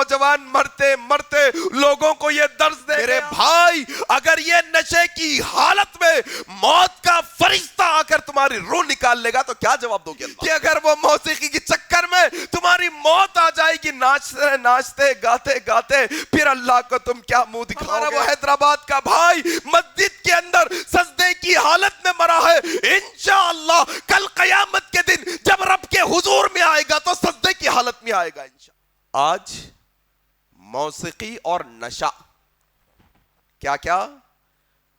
نوجوان مرتے مرتے لوگوں کو یہ درس دے میرے بھائی اگر یہ نشے کی حالت میں موت کا فرشتہ آ کر تمہاری روح نکال لے گا تو کیا جواب دو گے اللہ کہ اگر وہ موسیقی کے چکر میں تمہاری موت آ جائے گی ناچتے ناچتے گاتے گاتے پھر اللہ کو تم کیا منہ دکھاؤ گے؟ وہ حیدرآباد کا بھائی مسجد کے اندر سجدے کی حالت میں مرا ہے، انشاءاللہ کل قیامت کے دن جب رب کے حضور میں آئے گا تو سجدے کی حالت میں آئے گا انشاءاللہ۔ آج موسیقی اور نشہ، کیا کیا؟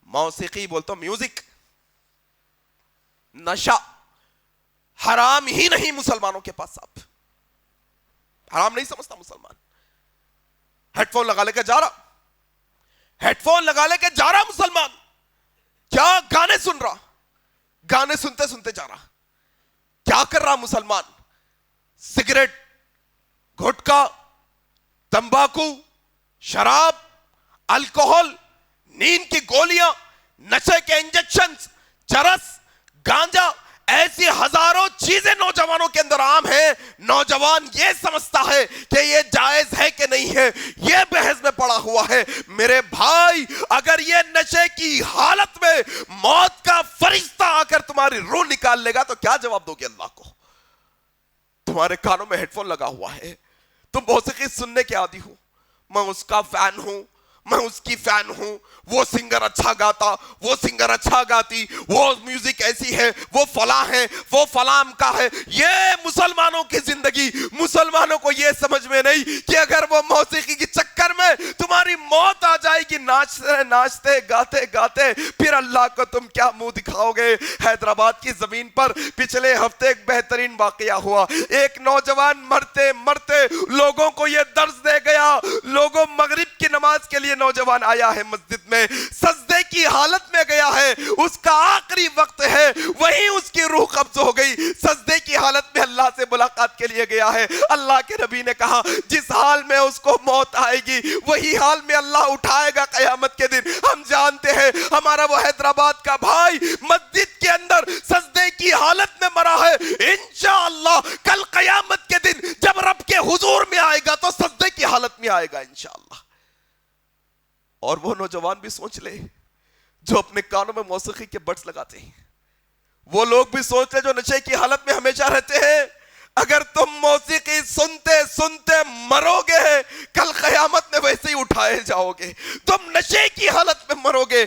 موسیقی بولتا ہوں میوزک، نشہ حرام ہی نہیں مسلمانوں کے پاس، اب حرام نہیں سمجھتا مسلمان۔ ہیڈ فون لگا لے کے جا رہا، ہیڈ فون لگا لے کے جا رہا مسلمان، کیا گانے سن رہا، گانے سنتے سنتے جا رہا، کیا کر رہا مسلمان؟ سگریٹ، گھٹکا، تمباکو، شراب، الکوہل، نیند کی گولیاں، نشے کے انجیکشنز، چرس، گانجا، ایسی ہزاروں چیزیں نوجوانوں کے اندر عام ہیں۔ نوجوان یہ سمجھتا ہے کہ یہ جائز ہے کہ نہیں ہے، یہ بحث میں پڑا ہوا ہے۔ میرے بھائی اگر یہ نشے کی حالت میں موت کا فرشتہ آ کر تمہاری روح نکال لے گا تو کیا جواب دو گے اللہ کو؟ تمہارے کانوں میں ہیڈ فون لگا ہوا ہے، تم موسیقی سننے کے عادی ہو، میں اس کا فین ہوں، میں اس کی فین ہوں، وہ سنگر اچھا گاتا، وہ سنگر اچھا گاتی، وہ میوزک ایسی ہے، وہ فلاں ہے، وہ فلاں کا ہے۔ یہ مسلمانوں کی زندگی، مسلمانوں کو یہ سمجھ میں نہیں کہ اگر وہ موسیقی کی چکر میں تمہاری موت آ جائے گی ناچتے ناچتے گاتے گاتے پھر اللہ کو تم کیا منہ دکھاؤ گے؟ حیدرآباد کی زمین پر پچھلے ہفتے ایک بہترین واقعہ ہوا، ایک نوجوان مرتے مرتے لوگوں کو یہ درس دے گیا۔ لوگوں مغرب کی نماز کے لیے نوجوان آیا ہے مسجد میں، سجدے کی حالت میں گیا ہے، اس کا آخری وقت ہے، وہیں اس کی روح قبض ہو گئی، سجدے کی حالت میں اللہ سے ملاقات کے لیے گیا ہے۔ اللہ کے نبی نے کہا جس حال میں اس کو موت آئے گی وہی حال میں اللہ اٹھائے گا قیامت کے دن۔ ہم جانتے ہیں ہمارا وہ حیدرآباد کا بھائی مسجد کے اندر سجدے کی حالت میں مرا ہے، انشاءاللہ کل قیامت کے دن جب رب کے حضور میں آئے گا تو سجدے کی حالت میں آئے گا انشاءاللہ۔ اور وہ نوجوان بھی سوچ لے جو اپنے کانوں میں موسیقی کے بڈز لگاتے ہیں، وہ لوگ بھی سوچ لے جو نشے کی حالت میں ہمیشہ رہتے ہیں، اگر تم موسیقی سنتے سنتے مرو گے کل قیامت میں ویسے ہی اٹھائے جاؤ گے، تم نشے کی حالت میں مرو گے